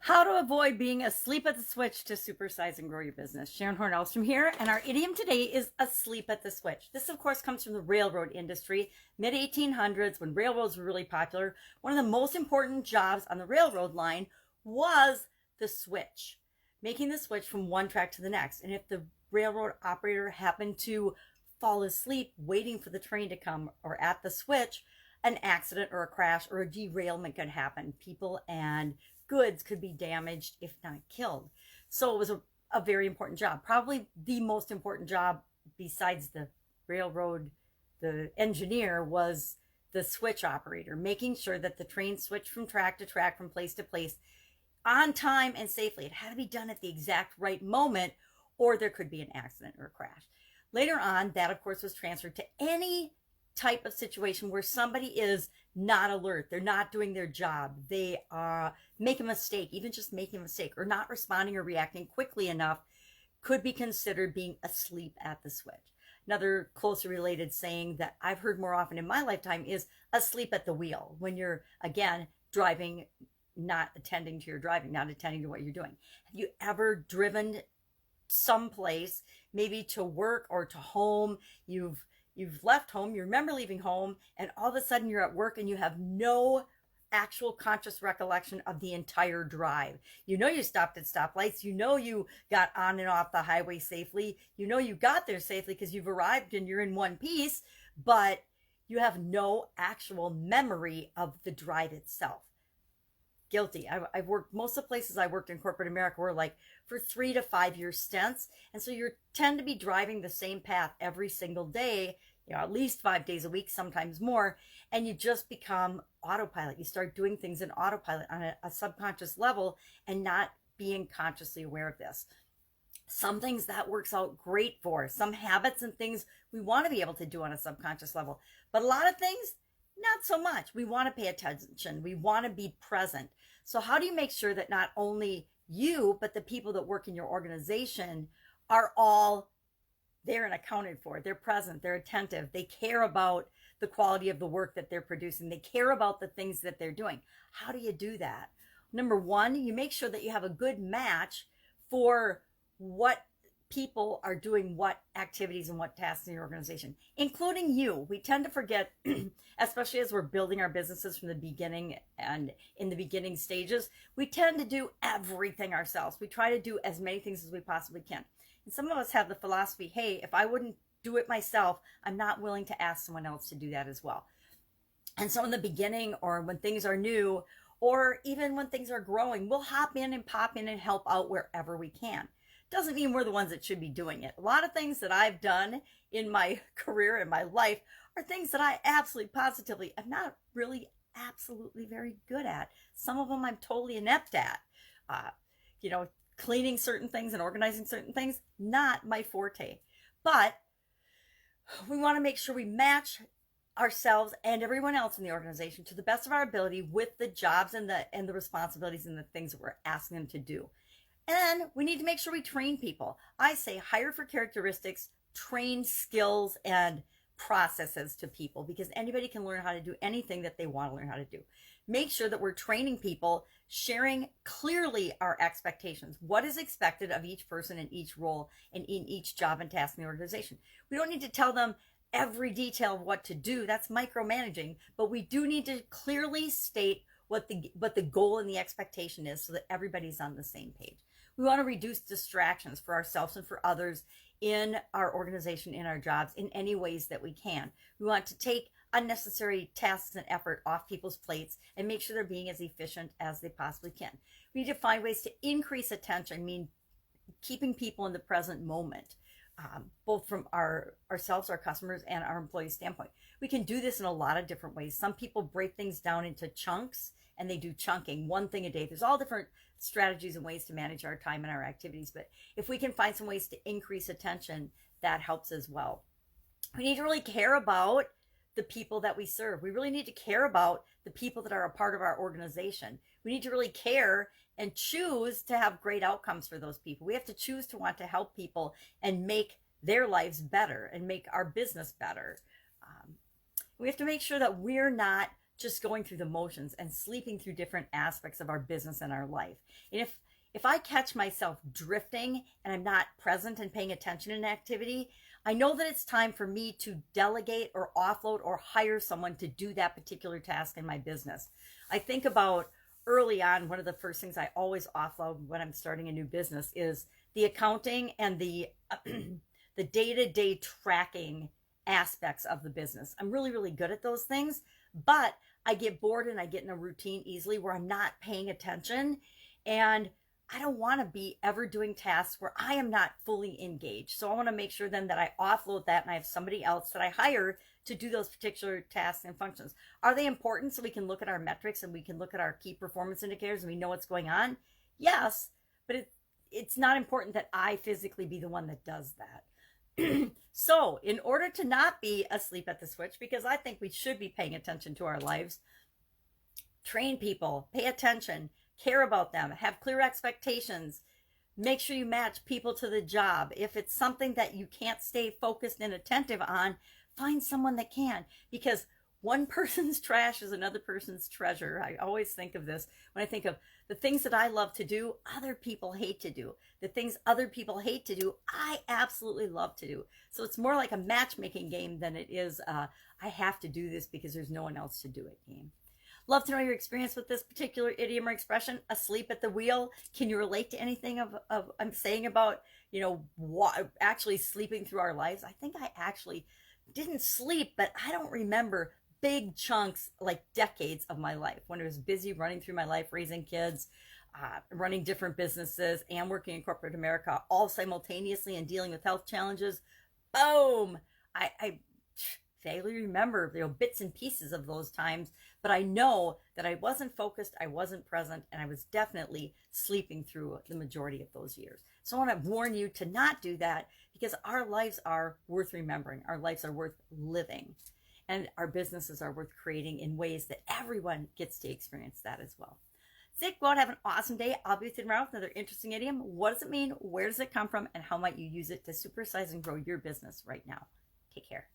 How to avoid being asleep at the switch to supersize and grow your business. Sharon Horne-Ellstrom here, and our idiom today is asleep at the switch. This, of course, comes from the railroad industry, mid-1800s, when railroads were really popular. One of the most important jobs on the railroad line was the switch, making the switch from one track to the next. And if the railroad operator happened to fall asleep waiting for the train to come or at the switch, an accident or a crash or a derailment could happen. People and goods could be damaged, if not killed. So it was a very important job, probably the most important job besides the railroad, the engineer, was the switch operator, making sure that the train switched from track to track, from place to place, on time and safely. It had to be done at the exact right moment, or there could be an accident or a crash. Later on, that of course was transferred to any type of situation where somebody is not alert, they're not doing their job, they make a mistake, even just making a mistake or not responding or reacting quickly enough, could be considered being asleep at the switch. Another closely related saying that I've heard more often in my lifetime is asleep at the wheel, when you're, again, driving, not attending to your driving, not attending to what you're doing. Have you ever driven someplace, maybe to work or to home? You've left home, you remember leaving home, and all of a sudden you're at work and you have no actual conscious recollection of the entire drive. You know you stopped at stoplights, you know you got on and off the highway safely, you know you got there safely because you've arrived and you're in one piece, but you have no actual memory of the drive itself. Guilty. I've worked, most of the places I worked in corporate America were like for 3 to 5 year stints. And so you tend to be driving the same path every single day, at least 5 days a week, sometimes more. And you just become autopilot. You start doing things in autopilot on a subconscious level and not being consciously aware of this. Some things that works out great for, some habits and things we want to be able to do on a subconscious level, but a lot of things, not so much. We want to pay attention. We want to be present. So how do you make sure that not only you, but the people that work in your organization are all there and accounted for? They're present, they're attentive, they care about the quality of the work that they're producing, they care about the things that they're doing. How do you do that? Number one, you make sure that you have a good match for what people are doing, what activities and what tasks in your organization, including you. We tend to forget, especially as we're building our businesses from the beginning and in the beginning stages, we tend to do everything ourselves. We try to do as many things as we possibly can. And some of us have the philosophy, hey, if I wouldn't do it myself, I'm not willing to ask someone else to do that as well. And so in the beginning, or when things are new, or even when things are growing, we'll hop in and pop in and help out wherever we can. Doesn't mean we're the ones that should be doing it. A lot of things that I've done in my career, in my life, are things that I absolutely positively am not really absolutely very good at. Some of them I'm totally inept at. Cleaning certain things and organizing certain things, not my forte. But we want to make sure we match ourselves and everyone else in the organization to the best of our ability with the jobs and the responsibilities and the things that we're asking them to do. And we need to make sure we train people. I say hire for characteristics, train skills and processes to people, because anybody can learn how to do anything that they want to learn how to do. Make sure that we're training people, sharing clearly our expectations. What is expected of each person in each role and in each job and task in the organization. We don't need to tell them every detail of what to do. That's micromanaging, but we do need to clearly state what the goal and the expectation is so that everybody's on the same page. We want to reduce distractions for ourselves and for others in our organization, in our jobs, in any ways that we can. We want to take unnecessary tasks and effort off people's plates and make sure they're being as efficient as they possibly can. We need to find ways to increase attention, keeping people in the present moment, both from ourselves, our customers, and our employees' standpoint. We can do this in a lot of different ways. Some people break things down into chunks and they do chunking, one thing a day. There's all different strategies and ways to manage our time and our activities. But if we can find some ways to increase attention, that helps as well. We need to really care about the people that we serve. We really need to care about the people that are a part of our organization. We need to really care and choose to have great outcomes for those people. We have to choose to want to help people and make their lives better and make our business better. We have to make sure that we're not just going through the motions and sleeping through different aspects of our business and our life. And if I catch myself drifting and I'm not present and paying attention in activity, I know that it's time for me to delegate or offload or hire someone to do that particular task in my business. I think about early on, one of the first things I always offload when I'm starting a new business is the accounting and the the day-to-day tracking aspects of the business. I'm really, really good at those things, but I get bored and I get in a routine easily where I'm not paying attention, and I don't want to be ever doing tasks where I am not fully engaged. So I want to make sure then that I offload that and I have somebody else that I hire to do those particular tasks and functions. Are they important so we can look at our metrics and we can look at our key performance indicators and we know what's going on? Yes, but it's not important that I physically be the one that does that. So in order to not be asleep at the switch, because I think we should be paying attention to our lives, train people, pay attention, care about them, have clear expectations, make sure you match people to the job. If it's something that you can't stay focused and attentive on, find someone that can, because one person's trash is another person's treasure. I always think of this when I think of the things that I love to do, other people hate to do. The things other people hate to do, I absolutely love to do. So it's more like a matchmaking game than it is I have to do this because there's no one else to do it game. Love to know your experience with this particular idiom or expression, asleep at the wheel. Can you relate to anything of I'm saying about, actually sleeping through our lives? I think I actually didn't sleep, but I don't remember big chunks, like decades of my life when I was busy running through my life, raising kids, running different businesses and working in corporate America all simultaneously and dealing with health challenges. Boom! I vaguely remember, bits and pieces of those times, but I know that I wasn't focused, I wasn't present, and I was definitely sleeping through the majority of those years. So I want to warn you to not do that, because our lives are worth remembering. Our lives are worth living. And our businesses are worth creating in ways that everyone gets to experience that as well. So go out, have an awesome day. I'll be with you tomorrow with another interesting idiom. What does it mean? Where does it come from? And how might you use it to supersize and grow your business right now? Take care.